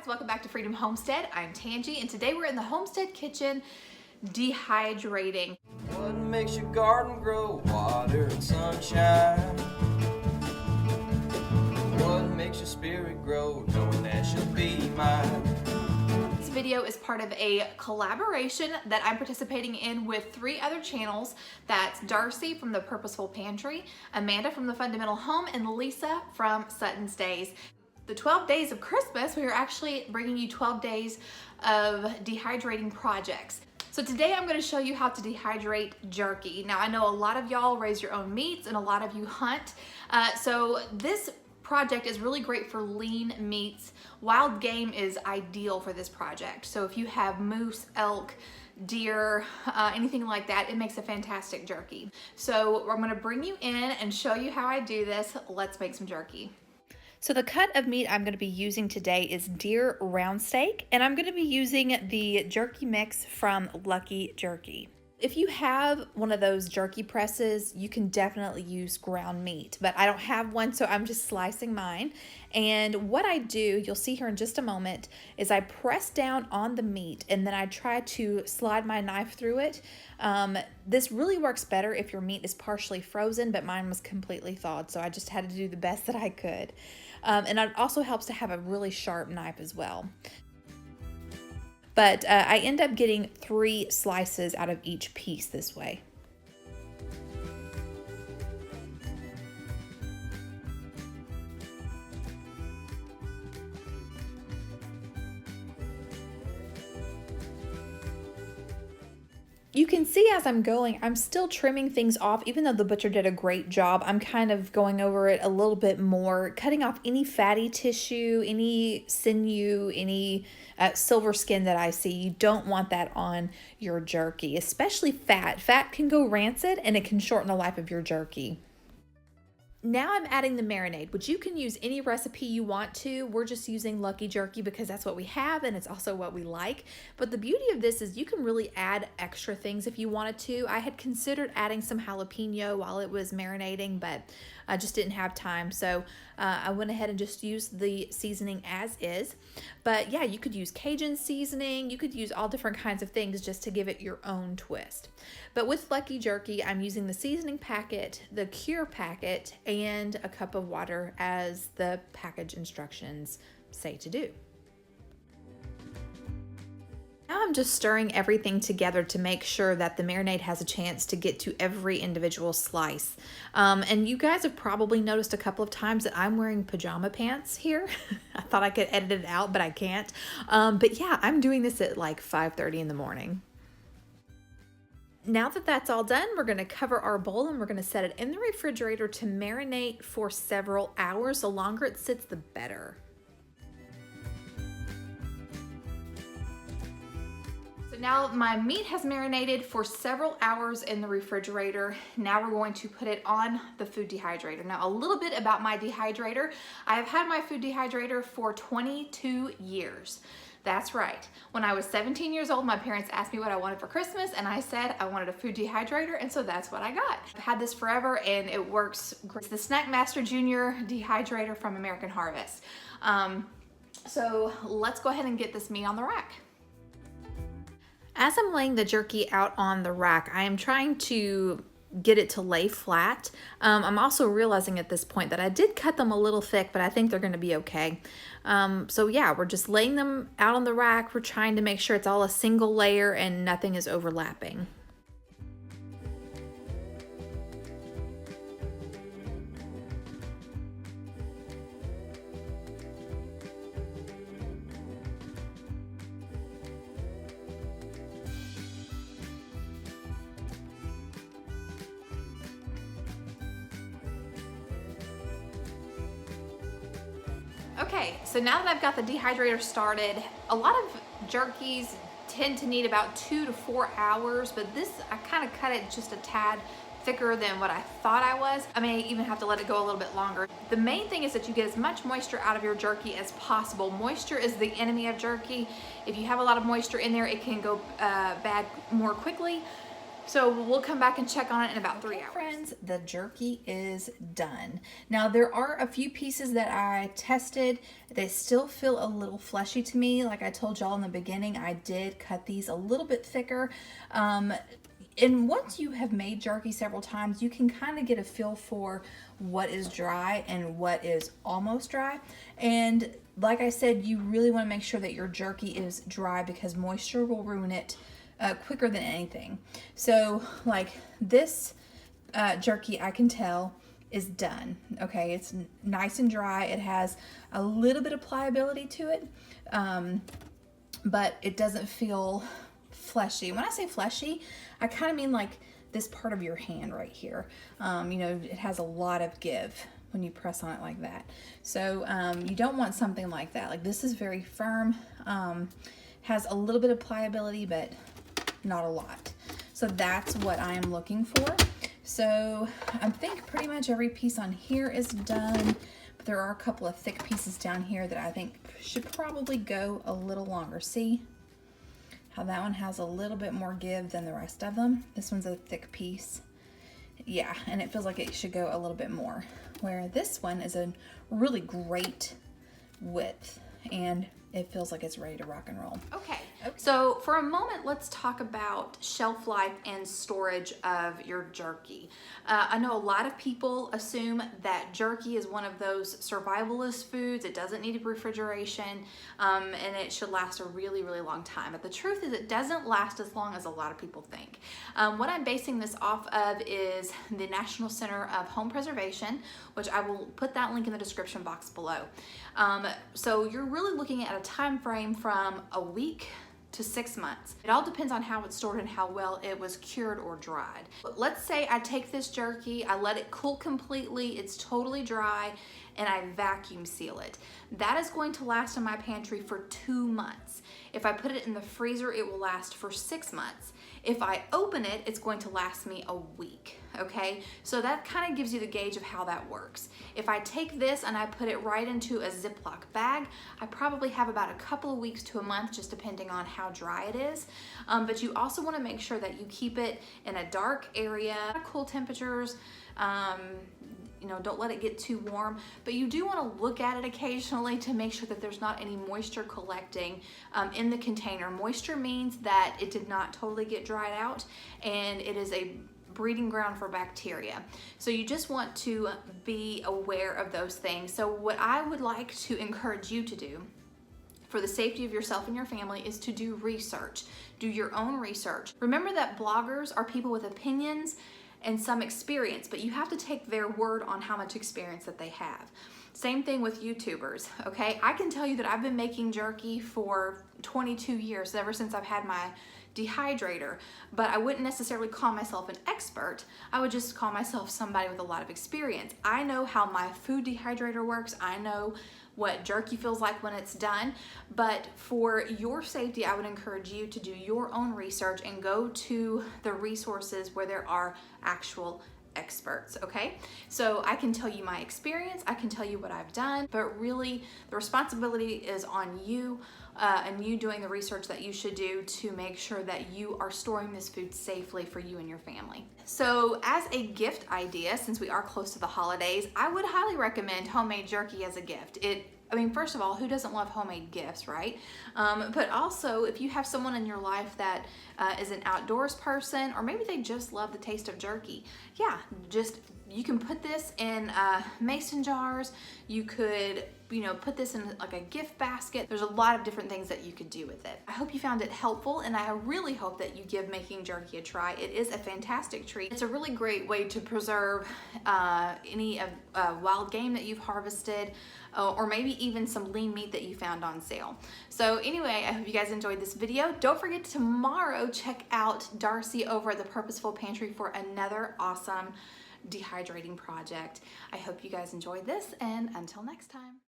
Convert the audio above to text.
Guys, welcome back to Freedom Homestead. I'm Tangi, and today we're in the Homestead kitchen dehydrating. What makes your garden grow? Water and sunshine. What makes your spirit grow? Knowing that she'll be mine. This video is part of a collaboration that I'm participating in with 3 other channels. That's Darcy from the Purposeful Pantry, Amanda from the Fundamental Home, and Lisa from Sutton's Days. The 12 days of Christmas, we are actually bringing you 12 days of dehydrating projects. So today I'm going to show you how to dehydrate jerky. Now I know a lot of y'all raise your own meats and a lot of you hunt. So this project is really great for lean meats. Wild game is ideal for this project. So if you have moose, elk, deer, anything like that, it makes a fantastic jerky. So I'm going to bring you in and show you how I do this. Let's make some jerky. So the cut of meat I'm going to be using today is deer round steak, and I'm going to be using the jerky mix from Lucky Jerky. If you have one of those jerky presses, you can definitely use ground meat, but I don't have one, so I'm just slicing mine. And what I do, you'll see here in just a moment, is I press down on the meat and then I try to slide my knife through it. This really works better if your meat is partially frozen, but mine was completely thawed, so I just had to do the best that I could. And it also helps to have a really sharp knife as well. But I end up getting 3 slices out of each piece this way. You can see as I'm going, I'm still trimming things off. Even though the butcher did a great job, I'm kind of going over it a little bit more, cutting off any fatty tissue, any sinew, any silver skin that I see. You don't want that on your jerky, especially fat. Fat can go rancid and it can shorten the life of your jerky. Now I'm adding the marinade, which you can use any recipe you want to. We're just using Lucky Jerky because that's what we have and it's also what we like. But the beauty of this is you can really add extra things if you wanted to. I had considered adding some jalapeno while it was marinating, but I just didn't have time. So I went ahead and just used the seasoning as is. But yeah, you could use Cajun seasoning. You could use all different kinds of things just to give it your own twist. But with Lucky Jerky, I'm using the seasoning packet, the cure packet, and a cup of water as the package instructions say to do. Now I'm just stirring everything together to make sure that the marinade has a chance to get to every individual slice. And you guys have probably noticed a couple of times that I'm wearing pajama pants here. I thought I could edit it out, but I can't. But yeah, I'm doing this at like 5:30 in the morning. Now that that's all done, we're going to cover our bowl and we're going to set it in the refrigerator to marinate for several hours. The longer it sits, the better. So now my meat has marinated for several hours in the refrigerator. Now we're going to put it on the food dehydrator. Now a little bit about my dehydrator. I have had my food dehydrator for 22 years. That's right. When I was 17 years old, my parents asked me what I wanted for Christmas, and I said I wanted a food dehydrator, and so that's what I got. I've had this forever, and it works great. It's the Snack Master Junior dehydrator from American Harvest. So let's go ahead and get this meat on the rack. As I'm laying the jerky out on the rack, I am trying to get it to lay flat. I'm also realizing at this point that I did cut them a little thick, but I think they're going to be okay. So yeah, we're just laying them out on the rack. We're trying to make sure it's all a single layer and nothing is overlapping. Okay, so now that I've got the dehydrator started, a lot of jerkies tend to need about 2 to 4 hours, but this, I kind of cut it just a tad thicker than what I thought I was. I may even have to let it go a little bit longer. The main thing is that you get as much moisture out of your jerky as possible. Moisture is the enemy of jerky. If you have a lot of moisture in there, it can go bad more quickly. So we'll come back and check on it in about 3 hours. Friends, the jerky is done. Now there are a few pieces that I tested. They still feel a little fleshy to me. Like I told y'all in the beginning, I did cut these a little bit thicker. And once you have made jerky several times, you can kind of get a feel for what is dry and what is almost dry. And like I said, you really want to make sure that your jerky is dry because moisture will ruin it quicker than anything. So like this jerky, I can tell is done. Okay, it's nice and dry. It has a little bit of pliability to it, but it doesn't feel fleshy. When I say fleshy, I kind of mean like this part of your hand right here. You know, it has a lot of give when you press on it like that. So you don't want something like that. Like this is very firm, has a little bit of pliability, but not a lot. So that's what I am looking for. So I think pretty much every piece on here is done, but there are a couple of thick pieces down here that I think should probably go a little longer. See how that one has a little bit more give than the rest of them? This one's a thick piece. Yeah, and it feels like it should go a little bit more, where this one is a really great width and it feels like it's ready to rock and roll. Okay, so for a moment, let's talk about shelf life and storage of your jerky. I know a lot of people assume that jerky is one of those survivalist foods. It doesn't need refrigeration, and it should last a really, really long time. But the truth is it doesn't last as long as a lot of people think. What I'm basing this off of is the National Center of Home Preservation, which I will put that link in the description box below. So you're really looking at a time frame from a week to 6 months. It all depends on how it's stored and how well it was cured or dried. But let's say I take this jerky, I let it cool completely, it's totally dry, and I vacuum seal it. That is going to last in my pantry for 2 months. If I put it in the freezer, it will last for 6 months. If I open it, it's going to last me a week, okay? So that kind of gives you the gauge of how that works. If I take this and I put it right into a Ziploc bag, I probably have about a couple of weeks to a month, just depending on how dry it is. But you also want to make sure that you keep it in a dark area, cool temperatures. You know, don't let it get too warm, but you do want to look at it occasionally to make sure that there's not any moisture collecting in the container. Moisture means that it did not totally get dried out, and it is a breeding ground for bacteria. So you just want to be aware of those things. So what I would like to encourage you to do for the safety of yourself and your family is to do research. Do your own research. Remember that bloggers are people with opinions and some experience, but you have to take their word on how much experience that they have. Same thing with YouTubers, okay? I can tell you that I've been making jerky for 22 years, ever since I've had my dehydrator, but I wouldn't necessarily call myself an expert. I would just call myself somebody with a lot of experience. I know how my food dehydrator works. I know what jerky feels like when it's done, but for your safety, I would encourage you to do your own research and go to the resources where there are actual experts, okay? So I can tell you my experience, I can tell you what I've done, but really the responsibility is on you and you doing the research that you should do to make sure that you are storing this food safely for you and your family. So as a gift idea, since we are close to the holidays, I would highly recommend homemade jerky as a gift. I mean, first of all, who doesn't love homemade gifts, right? But also, if you have someone in your life that is an outdoors person, or maybe they just love the taste of jerky, yeah, you can put this in mason jars. You could, put this in like a gift basket. There's a lot of different things that you could do with it. I hope you found it helpful, and I really hope that you give making jerky a try. It is a fantastic treat. It's a really great way to preserve any wild game that you've harvested, or maybe even some lean meat that you found on sale. So anyway, I hope you guys enjoyed this video. Don't forget tomorrow, check out Darcy over at the Purposeful Pantry for another awesome dehydrating project. I hope you guys enjoyed this, and until next time.